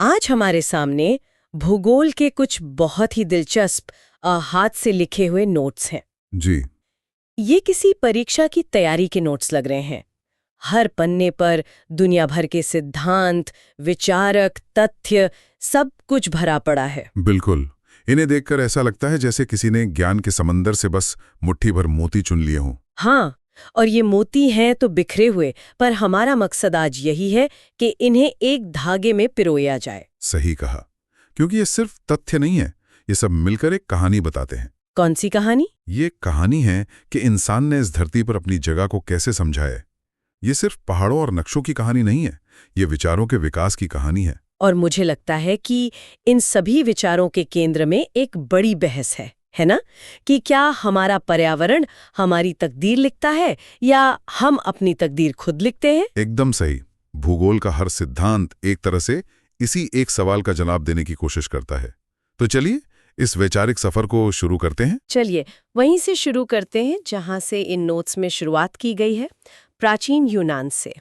आज हमारे सामने भूगोल के कुछ बहुत ही दिलचस्प हाथ से लिखे हुए नोट्स हैं। जी। ये किसी परीक्षा की तैयारी के नोट्स लग रहे हैं। हर पन्ने पर दुनिया भर के सिद्धांत, विचारक, तथ्य सब कुछ भरा पड़ा है। बिल्कुल। इन्हें देखकर ऐसा लगता है जैसे किसी ने ज्ञान के समंदर से बस मुट्ठी भर मोती चुन लिए हों। हाँ, और ये मोती हैं तो बिखरे हुए, पर हमारा मकसद आज यही है कि इन्हें एक धागे में पिरोया जाए। सही कहा। क्योंकि ये सिर्फ तथ्य नहीं है, ये सब मिलकर एक कहानी बताते हैं। कौन सी कहानी? ये कहानी है कि इंसान ने इस धरती पर अपनी जगह को कैसे समझा है। ये सिर्फ पहाड़ों और नक्शों की कहानी नहीं है, ये विचारों के विकास की कहानी है। और मुझे लगता है कि इन सभी विचारों के केंद्र में एक बड़ी बहस है ना? कि क्या हमारा पर्यावरण हमारी तकदीर लिखता है या हम अपनी तकदीर खुद लिखते हैं? एकदम सही। भूगोल का हर सिद्धांत एक तरह से इसी एक सवाल का जवाब देने की कोशिश करता है। तो चलिए इस वैचारिक सफर को शुरू करते हैं। चलिए वहीं से शुरू करते हैं जहां से इन नोट्स में शुरुआत की गई है, प्राचीन यूनान से।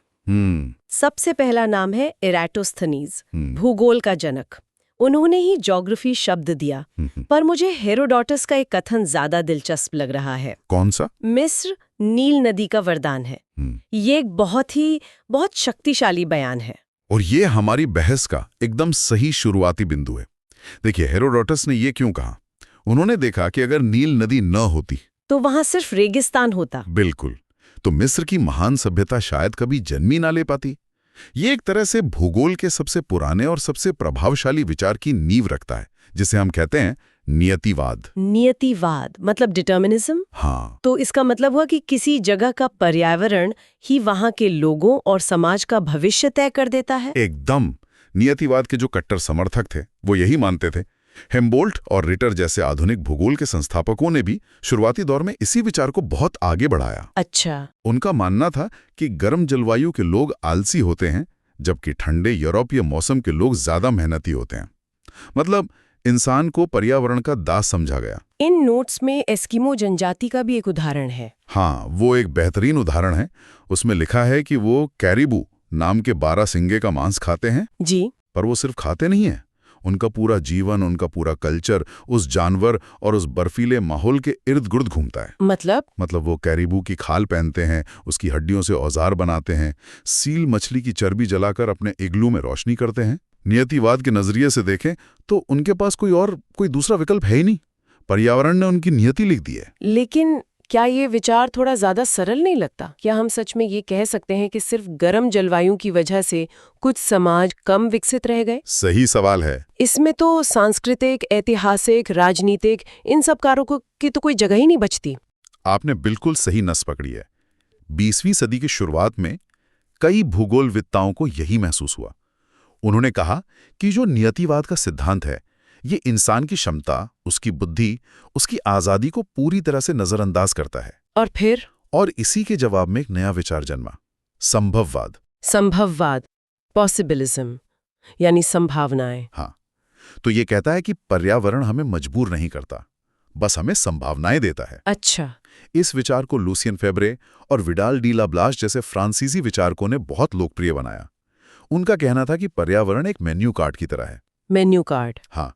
सबसे पहला नाम है इराटोस्थनीज, भूगोल का जनक। उन्होंने ही ज्योग्राफी शब्द दिया। पर मुझे हेरोडोटस का एक कथन ज्यादा दिलचस्प लग रहा है। कौन सा? मिस्र नील नदी का वरदान है। ये एक बहुत शक्तिशाली बयान है। और ये हमारी बहस का एकदम सही शुरुआती बिंदु है। देखिए, हेरोडोटस ने ये क्यों कहा? उन्होंने देखा कि अगर नील नदी न होती तो वहां सिर्फ रेगिस्तान होता। बिल्कुल। तो मिस्र की महान सभ्यता शायद कभी जन्म ही ना ले पाती। ये एक तरह से भूगोल के सबसे पुराने और सबसे प्रभावशाली विचार की नींव रखता है, जिसे हम कहते हैं नियतिवाद। नियतिवाद मतलब डिटर्मिनिज्म? हाँ। तो इसका मतलब हुआ कि किसी जगह का पर्यावरण ही वहां के लोगों और समाज का भविष्य तय कर देता है। एकदम। नियतिवाद के जो कट्टर समर्थक थे वो यही मानते थे। हेम्बोल्ट और रिटर जैसे आधुनिक भूगोल के संस्थापकों ने भी शुरुआती दौर में इसी विचार को बहुत आगे बढ़ाया। अच्छा। उनका मानना था कि गर्म जलवायु के लोग आलसी होते हैं, जबकि ठंडे यूरोपीय मौसम के लोग ज्यादा मेहनती होते हैं। मतलब इंसान को पर्यावरण का दास समझा गया। इन नोट्स में एस्किमो जनजाति का भी एक उदाहरण है। हाँ, वो एक बेहतरीन उदाहरण है। उसमें लिखा है कि वो कैरिबू नाम के 12 सिंगे का मांस खाते हैं। जी। पर वो सिर्फ खाते नहीं हैं, उनका पूरा जीवन, उनका पूरा कल्चर उस जानवर और उस बर्फीले माहौल के इर्द गिर्द घूमता है। मतलब वो कैरिबू की खाल पहनते हैं, उसकी हड्डियों से औजार बनाते हैं, सील मछली की चर्बी जलाकर अपने इग्लू में रोशनी करते हैं। नियतिवाद के नजरिए से देखें तो उनके पास कोई दूसरा विकल्प है ही नहीं। पर्यावरण ने उनकी नियति लिख दी है। लेकिन क्या ये विचार थोड़ा ज्यादा सरल नहीं लगता? क्या हम सच में ये कह सकते हैं कि सिर्फ गर्म जलवायु की वजह से कुछ समाज कम विकसित रह गए? सही सवाल है। इसमें तो सांस्कृतिक, ऐतिहासिक, राजनीतिक इन सब कारकों की तो कोई जगह ही नहीं बचती। आपने बिल्कुल सही नस पकड़ी है। 20वीं सदी की शुरुआत में कई भूगोलविद्ताओं को यही महसूस हुआ। उन्होंने कहा कि जो नियतिवाद का सिद्धांत है, ये इंसान की क्षमता, उसकी बुद्धि, उसकी आजादी को पूरी तरह से नजरअंदाज करता है। और फिर? और इसी के जवाब में एक नया विचार जन्मा, संभववाद। संभववाद, पॉसिबिलिज्म, यानी संभावनाएं। हाँ, तो ये कहता है कि पर्यावरण हमें मजबूर नहीं करता, बस हमें संभावनाएं देता है। अच्छा। इस विचार को लूसियन फेब्रे और विडाल डी ला ब्लाश जैसे फ्रांसीसी विचारकों ने बहुत लोकप्रिय बनाया। उनका कहना था कि पर्यावरण एक मेन्यू कार्ड की तरह है। Menu card? हाँ,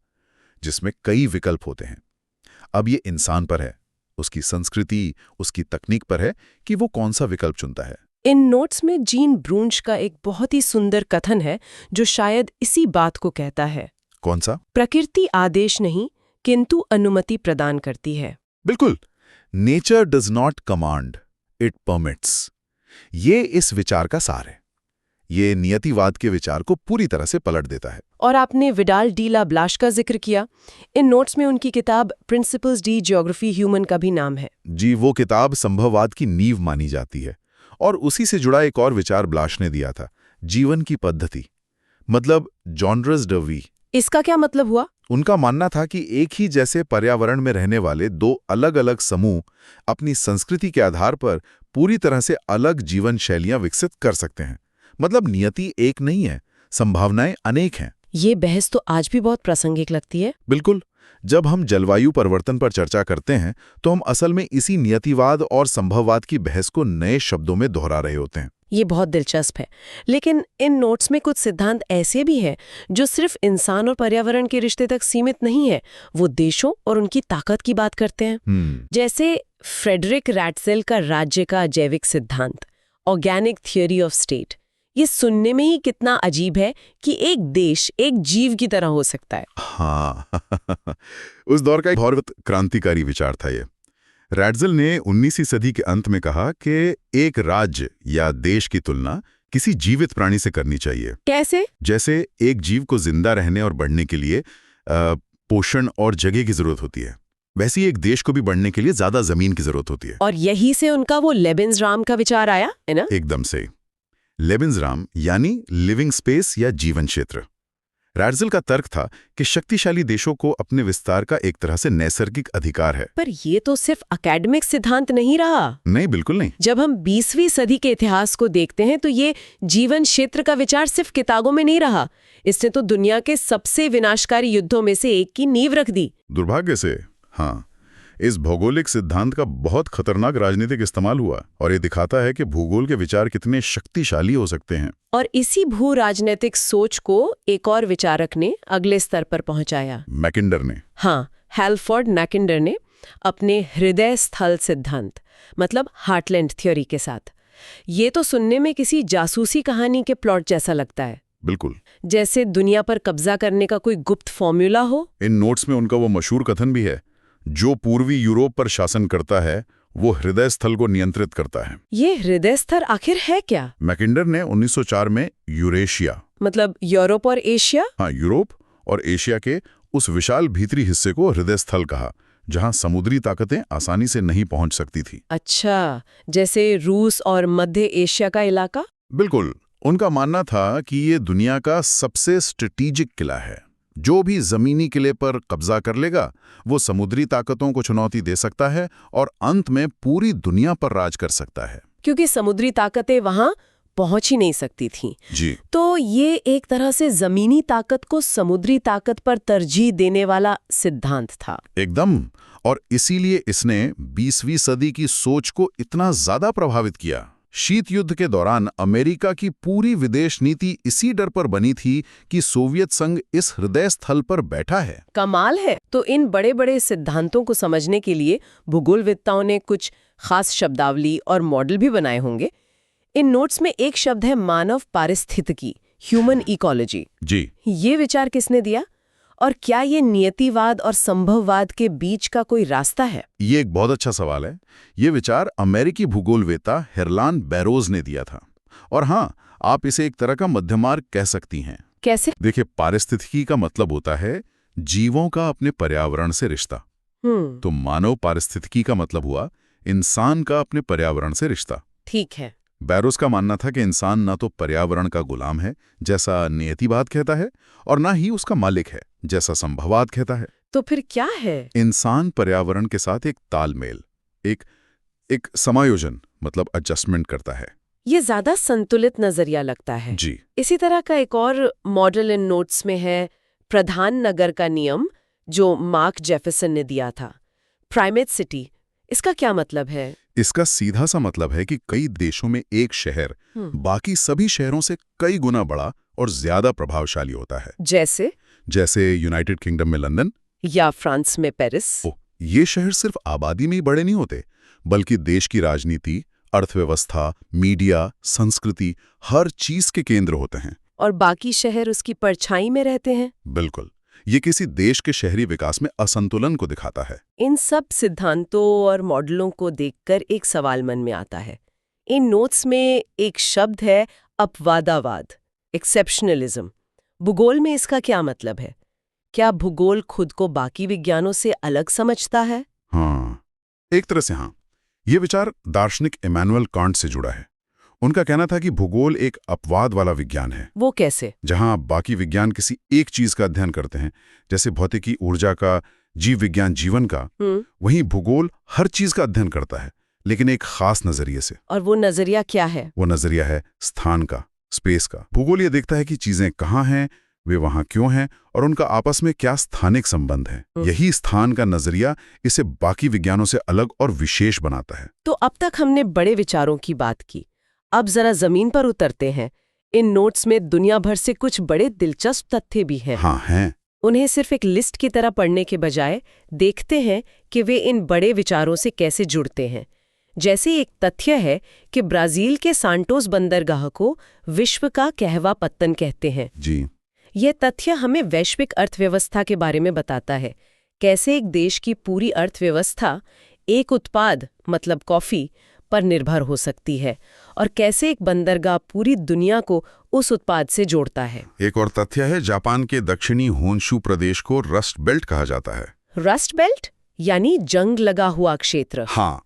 जिसमें कई विकल्प होते हैं। अब ये इंसान पर है, उसकी संस्कृति, उसकी तकनीक पर है कि वो कौन सा विकल्प चुनता है। इन नोट्स में जीन ब्रूंच का एक बहुत ही सुंदर कथन है जो शायद इसी बात को कहता है। कौन सा? प्रकृति आदेश नहीं किंतु अनुमति प्रदान करती है। बिल्कुल। Nature does not command, it permits. ये इस विचार का सार है। ये नियतिवाद के विचार को पूरी तरह से पलट देता है। और आपने विडाल डी ला ब्लाश का जिक्र किया। इन नोट्स में उनकी किताब प्रिंसिपल्स डी ज्योग्राफी ह्यूमन का भी नाम है। जी, वो किताब संभववाद की नींव मानी जाती है। और उसी से जुड़ा एक और विचार ब्लाश ने दिया था, जीवन की पद्धति, मतलब जॉनरस ड वी। इसका क्या मतलब हुआ? उनका मानना था कि एक ही जैसे पर्यावरण में रहने वाले दो अलग अलग समूह अपनी संस्कृति के आधार पर पूरी तरह से अलग जीवन शैलियां विकसित कर सकते हैं। मतलब नियति एक नहीं है, संभावनाएं अनेक हैं। ये बहस तो आज भी बहुत प्रासंगिक लगती है। बिल्कुल। जब हम जलवायु परिवर्तन पर चर्चा करते हैं तो हम असल में इसी नियतिवाद और संभववाद की बहस को नए शब्दों में दोहरा रहे होते हैं। ये बहुत दिलचस्प है। लेकिन इन नोट्स में कुछ सिद्धांत ऐसे भी हैं जो सिर्फ इंसान और पर्यावरण के रिश्ते तक सीमित नहीं है, वो देशों और उनकी ताकत की बात करते हैं। जैसे फ्रेडरिक रैटजेल का राज्य का जैविक सिद्धांत, ऑर्गेनिक थियोरी ऑफ स्टेट। ये सुनने में ही कितना अजीब है कि एक देश एक जीव की तरह हो सकता है। हाँ उस दौर का एक बहुत क्रांतिकारी विचार था ये। रैटजेल ने 19वीं सदी के अंत में कहा कि एक राज्य या देश की तुलना किसी जीवित प्राणी से करनी चाहिए। कैसे? जैसे एक जीव को जिंदा रहने और बढ़ने के लिए पोषण और जगह की जरूरत होती है, वैसे ही एक देश को भी बढ़ने के लिए ज्यादा जमीन की जरूरत होती है। और यही से उनका वो लेबिन्सराम का विचार आया है ना? एकदम से। लेबिन्सराम यानी लिविंग स्पेस या जीवन क्षेत्र। रैटजेल का तर्क था कि शक्तिशाली देशों को अपने विस्तार का एक तरह से नैसर्गिक अधिकार है। पर ये तो सिर्फ एकेडमिक सिद्धांत नहीं रहा। नहीं, बिल्कुल नहीं। जब हम 20वीं सदी के इतिहास को देखते हैं तो ये जीवन क्षेत्र का विचार सिर्फ किताबों में नहीं रहा। इसने तो दुनिया के सबसे विनाशकारी युद्धों में से एक की नींव रख दी। दुर्भाग्य से हाँ, इस भौगोलिक सिद्धांत का बहुत खतरनाक राजनीतिक इस्तेमाल हुआ और ये दिखाता है कि भूगोल के विचार कितने शक्तिशाली हो सकते हैं। और इसी भू राजनीतिक सोच को एक और विचारक ने अगले स्तर पर पहुंचाया, मैकिंडर ने। हाँ, हैल्फोर्ड मैकिंडर ने अपने हृदय स्थल सिद्धांत, मतलब हार्टलैंड थ्योरी के साथ। ये तो सुनने में किसी जासूसी कहानी के प्लॉट जैसा लगता है। बिल्कुल, जैसे दुनिया पर कब्जा करने का कोई गुप्त फॉर्मूला हो। इन नोट्स में उनका वो मशहूर कथन भी है, जो पूर्वी यूरोप पर शासन करता है वो हृदय स्थल को नियंत्रित करता है। ये हृदय स्थल आखिर है क्या? मैकिंडर ने 1904 में यूरेशिया, मतलब यूरोप और एशिया, हाँ, यूरोप और एशिया के उस विशाल भीतरी हिस्से को हृदय स्थल कहा, जहां समुद्री ताकतें आसानी से नहीं पहुंच सकती थी। अच्छा, जैसे रूस और मध्य एशिया का इलाका? बिल्कुल। उनका मानना था कि ये दुनिया का सबसे स्ट्रेटेजिक किला है। जो भी जमीनी किले पर कब्जा कर लेगा वो समुद्री ताकतों को चुनौती दे सकता है और अंत में पूरी दुनिया पर राज कर सकता है। क्योंकि समुद्री ताकतें वहां पहुंच ही नहीं सकती थीं। जी। तो ये एक तरह से जमीनी ताकत को समुद्री ताकत पर तरजीह देने वाला सिद्धांत था। एकदम। और इसीलिए इसने 20वीं सदी की सोच को इतना ज्यादा प्रभावित किया। शीत युद्ध के दौरान अमेरिका की पूरी विदेश नीति इसी डर पर बनी थी कि सोवियत संघ इस हृदय स्थल पर बैठा है। कमाल है। तो इन बड़े बड़े सिद्धांतों को समझने के लिए भूगोलविदताओं ने कुछ खास शब्दावली और मॉडल भी बनाए होंगे। इन नोट्स में एक शब्द है मानव पारिस्थितिकी, ह्यूमन इकोलॉजी। जी। ये विचार किसने दिया और क्या ये नियतिवाद और संभववाद के बीच का कोई रास्ता है? ये एक बहुत अच्छा सवाल है। ये विचार अमेरिकी भूगोलवेत्ता हेरलान बैरोज ने दिया था। और हाँ, आप इसे एक तरह का मध्यमार्ग कह सकती हैं। कैसे? देखिए, पारिस्थितिकी का मतलब होता है जीवों का अपने पर्यावरण से रिश्ता। तो मानव पारिस्थितिकी का मतलब हुआ इंसान का अपने पर्यावरण से रिश्ता। ठीक है। बैरोज का मानना था कि इंसान ना तो पर्यावरण का गुलाम है जैसा नियतिवाद कहता है और ना ही उसका मालिक है जैसा संभववाद कहता है। तो फिर क्या है? इंसान पर्यावरण के साथ एक तालमेल, एक समायोजन, मतलब एडजस्टमेंट करता है। ये ज्यादा संतुलित नजरिया लगता है। जी। इसी तरह का एक और मॉडल इन नोट्स में है प्रधान नगर का नियम, जो मार्क जेफरसन ने दिया था। प्राइमेट सिटी, इसका क्या मतलब है? इसका सीधा सा मतलब है कि कई देशों में एक शहर बाकी सभी शहरों से कई गुना बड़ा और ज्यादा प्रभावशाली होता है। जैसे यूनाइटेड किंगडम में लंदन या फ्रांस में पेरिस। ये शहर सिर्फ आबादी में ही बड़े नहीं होते, बल्कि देश की राजनीति, अर्थव्यवस्था, मीडिया, संस्कृति, हर चीज के केंद्र होते हैं। और बाकी शहर उसकी परछाई में रहते हैं। बिल्कुल। ये किसी देश के शहरी विकास में असंतुलन को दिखाता है। इन सब सिद्धांतों और मॉडलों को देखकर एक सवाल मन में आता है। इन नोट्स में एक शब्द है अपवादावाद, एक्सेप्शनलिज्म। भूगोल में इसका क्या मतलब है? क्या भूगोल खुद को बाकी विज्ञानों से अलग समझता है? हाँ, एक तरह से हाँ। ये विचार दार्शनिक इमैनुअल कांट से जुड़ा है। उनका कहना था कि भूगोल एक अपवाद वाला विज्ञान है। वो कैसे? जहां बाकी विज्ञान किसी एक चीज का अध्ययन करते हैं, जैसे भौतिकी ऊर्जा का, जीव विज्ञान जीवन का, वहीं भूगोल हर चीज का अध्ययन करता है, लेकिन एक खास नजरिए से। और वो नजरिया क्या है? वो नजरिया है स्थान का, स्पेस का। भूगोल ये देखता है कि चीजें कहाँ हैं, वे वहां क्यों हैं और उनका आपस में क्या स्थानिक संबंध है। यही स्थान का नजरिया इसे बाकी विज्ञानों से अलग और विशेष बनाता है। तो अब तक हमने बड़े विचारों की बात की। अब जरा जमीन पर उतरते हैं। इन नोट्स में दुनिया भर से कुछ बड़े दिलचस्प तथ्य भी हैं। हाँ हैं। उन्हें सिर्फ एक लिस्ट की तरह पढ़ने के बजाय देखते हैं कि वे इन बड़े विचारों से कैसे जुड़ते हैं। जैसे एक तथ्य है कि ब्राजील के सांटोस बंदरगाह को विश्व का कहवा पत्तन कहते हैं। जी। यह तथ्य हमें वैश्विक अर्थव्यवस्था के बारे में बताता है। कैसे एक देश की पूरी अर्थव्यवस्था एक उत्पाद मतलब कॉफी पर निर्भर हो सकती है और कैसे एक बंदरगाह पूरी दुनिया को उस उत्पाद से जोड़ता है। एक और तथ्य है, जापान के दक्षिणी होन्शु प्रदेश को रस्ट बेल्ट कहा जाता है। रस्ट बेल्ट यानी जंग लगा हुआ क्षेत्र। हाँ।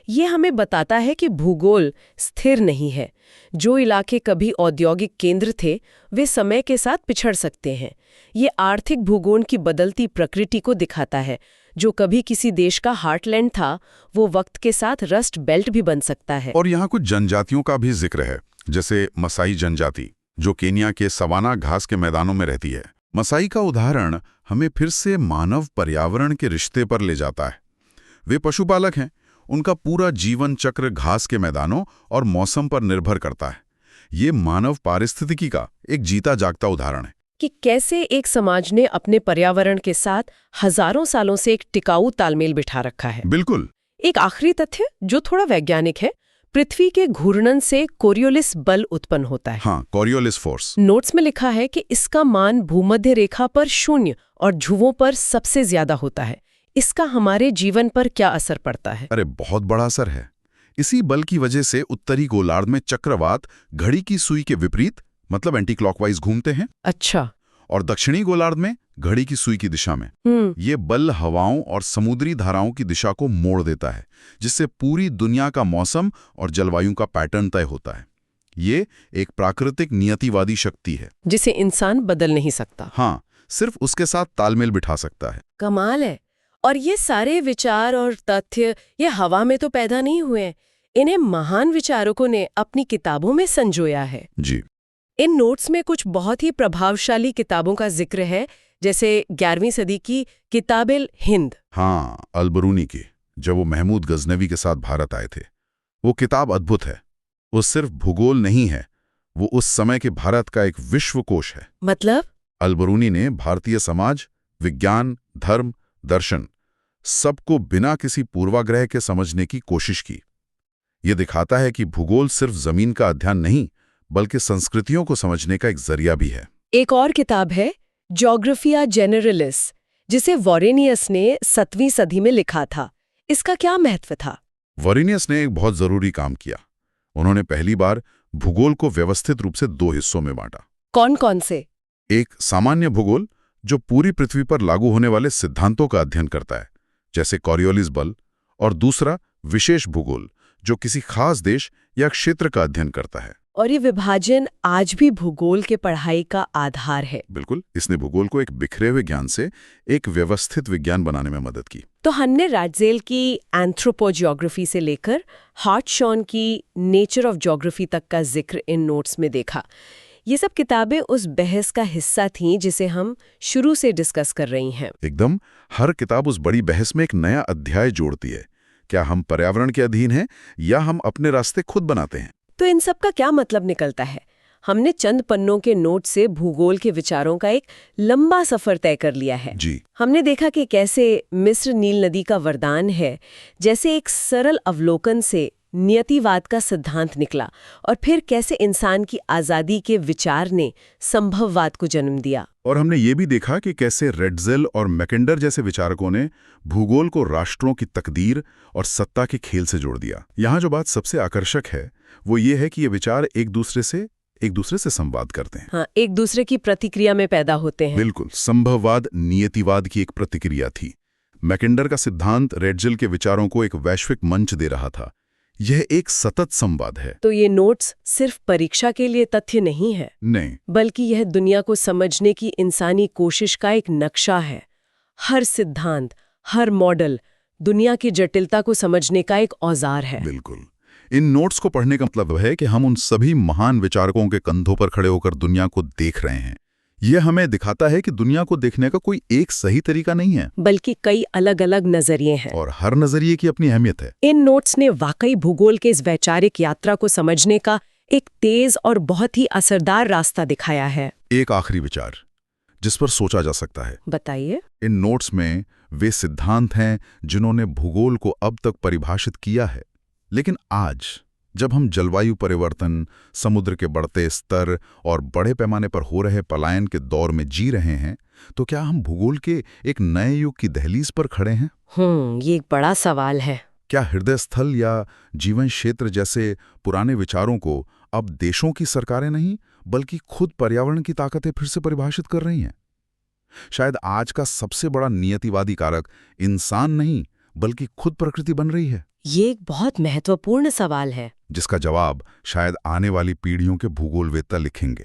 ये हमें बताता है कि भूगोल स्थिर नहीं है। जो इलाके कभी औद्योगिक केंद्र थे वे समय के साथ पिछड़ सकते हैं। ये आर्थिक भूगोल की बदलती प्रकृति को दिखाता है। जो कभी किसी देश का हार्टलैंड था वो वक्त के साथ रस्ट बेल्ट भी बन सकता है। और यहाँ कुछ जनजातियों का भी जिक्र है, जैसे मसाई जनजाति जो केन्या के सवाना घास के मैदानों में रहती है। मसाई का उदाहरण हमें फिर से मानव पर्यावरण के रिश्ते पर ले जाता है। वे पशुपालक हैं, उनका पूरा जीवन चक्र घास के मैदानों और मौसम पर निर्भर करता है। ये मानव पारिस्थितिकी का एक जीता जागता उदाहरण है कि कैसे एक समाज ने अपने पर्यावरण के साथ हजारों सालों से एक टिकाऊ तालमेल बिठा रखा है। बिल्कुल। एक आखिरी तथ्य जो थोड़ा वैज्ञानिक है, पृथ्वी के घूर्णन से कोरियोलिस बल उत्पन्न होता है। हाँ, कोरियोलिस फोर्स। नोट्स में लिखा है कि इसका मान भूमध्य रेखा पर 0 और ध्रुवों पर सबसे ज्यादा होता है। इसका हमारे जीवन पर क्या असर पड़ता है? अरे बहुत बड़ा असर है। इसी बल की वजह से उत्तरी गोलार्ध में चक्रवात घड़ी की सुई के विपरीत मतलब एंटी क्लॉकवाइज घूमते हैं। अच्छा। और दक्षिणी गोलार्ध में घड़ी की सुई की दिशा में। ये बल हवाओं और समुद्री धाराओं की दिशा को मोड़ देता है, जिससे पूरी दुनिया का मौसम और जलवायु का पैटर्न तय होता है। ये एक प्राकृतिक नियतिवादी शक्ति है जिसे इंसान बदल नहीं सकता। हाँ, सिर्फ उसके साथ तालमेल बिठा सकता है। कमाल है। और ये सारे विचार और तथ्य ये हवा में तो पैदा नहीं हुए, इन्हें महान विचारकों ने अपनी किताबों में संजोया है। जी। इन नोट्स में कुछ बहुत ही प्रभावशाली किताबों का जिक्र है, जैसे 11वीं सदी की किताब-ए हिंद। हाँ, अल-बरूनी की, जब वो महमूद गजनवी के साथ भारत आए थे। वो किताब अद्भुत है। वो सिर्फ भूगोल नहीं है, वो उस समय के भारत का एक विश्वकोश है। मतलब? अल-बरूनी ने भारतीय समाज, विज्ञान, धर्म, दर्शन सबको बिना किसी पूर्वाग्रह के समझने की कोशिश की। ये दिखाता है कि भूगोल सिर्फ जमीन का अध्ययन नहीं बल्कि संस्कृतियों को समझने का एक जरिया भी है। एक और किताब है ज्योग्राफिया जेनरलिस, जिसे वॉरेनियस ने 7वीं सदी में लिखा था। इसका क्या महत्व था? वॉरेनियस ने एक बहुत जरूरी काम किया। उन्होंने पहली बार भूगोल को व्यवस्थित रूप से 2 हिस्सों में बांटा। कौन कौन से? एक सामान्य भूगोल जो पूरी पृथ्वी पर लागू होने वाले सिद्धांतों का अध्ययन करता है, जैसे कोरियोलिस बल, और दूसरा विशेष भूगोल जो किसी खास देश या क्षेत्र का अध्ययन करता है। और ये विभाजन आज भी भूगोल के पढ़ाई का आधार है। बिल्कुल। इसने भूगोल को एक बिखरे हुए ज्ञान से एक व्यवस्थित विज्ञान बनाने में मदद की। तो हमने राटजेल की एंथ्रोपोजियोग्राफी से लेकर हार्टशॉन की नेचर ऑफ ज्योग्राफी तक का जिक्र इन नोट्स में देखा। ये सब किताबें उस बहस का हिस्सा थीं जिसे हम शुरू से डिस्कस कर रही हैं। एकदम। हर किताब उस बड़ी बहस में एक नया अध्याय जोड़ती है। क्या हम पर्यावरण के अधीन हैं या हम अपने रास्ते खुद बनाते हैं? तो इन सब का क्या मतलब निकलता है? हमने चंद पन्नों के नोट से भूगोल के विचारों का एक लंबा सफर तय कर लिया है। जी। हमने देखा कि कैसे मिस्र नील नदी का वरदान है, जैसे एक सरल अवलोकन से नियतिवाद का सिद्धांत निकला, और फिर कैसे इंसान की आज़ादी के विचार ने संभववाद को जन्म दिया। और हमने ये भी देखा कि कैसे रेटजेल और मैकेंडर जैसे विचारकों ने भूगोल को राष्ट्रों की तकदीर और सत्ता के खेल से जोड़ दिया। यहाँ जो बात सबसे आकर्षक है वो ये है कि ये विचार एक दूसरे से संवाद करते हैं। हाँ, एक दूसरे की प्रतिक्रिया में पैदा होते हैं। बिल्कुल। संभववाद नियतिवाद की एक प्रतिक्रिया थी। मैकेंडर का सिद्धांत रेटजेल के विचारों को एक वैश्विक मंच दे रहा था। यह एक सतत संवाद है। तो ये नोट्स सिर्फ परीक्षा के लिए तथ्य नहीं है, नहीं, बल्कि यह दुनिया को समझने की इंसानी कोशिश का एक नक्शा है। हर सिद्धांत, हर मॉडल दुनिया की जटिलता को समझने का एक औजार है। बिल्कुल। इन नोट्स को पढ़ने का मतलब है कि हम उन सभी महान विचारकों के कंधों पर खड़े होकर दुनिया को देख रहे हैं। ये हमें दिखाता है कि दुनिया को देखने का कोई एक सही तरीका नहीं है, बल्कि कई अलग अलग नजरिए हैं और हर नजरिए की अपनी अहमियत है। इन नोट्स ने वाकई भूगोल के इस वैचारिक यात्रा को समझने का एक तेज और बहुत ही असरदार रास्ता दिखाया है। एक आखिरी विचार जिस पर सोचा जा सकता है, बताइए। इन नोट्स में वे सिद्धांत हैं जिन्होंने भूगोल को अब तक परिभाषित किया है, लेकिन आज जब हम जलवायु परिवर्तन, समुद्र के बढ़ते स्तर और बड़े पैमाने पर हो रहे पलायन के दौर में जी रहे हैं, तो क्या हम भूगोल के एक नए युग की दहलीज पर खड़े हैं? ये एक बड़ा सवाल है। क्या हृदय स्थल या जीवन क्षेत्र जैसे पुराने विचारों को अब देशों की सरकारें नहीं, बल्कि खुद पर्यावरण की ताकतें फिर से परिभाषित कर रही हैं? शायद आज का सबसे बड़ा नियतिवादी कारक इंसान नहीं, बल्कि खुद प्रकृति बन रही है। ये एक बहुत महत्वपूर्ण सवाल है, जिसका जवाब शायद आने वाली पीढ़ियों के भूगोलवेत्ता लिखेंगे।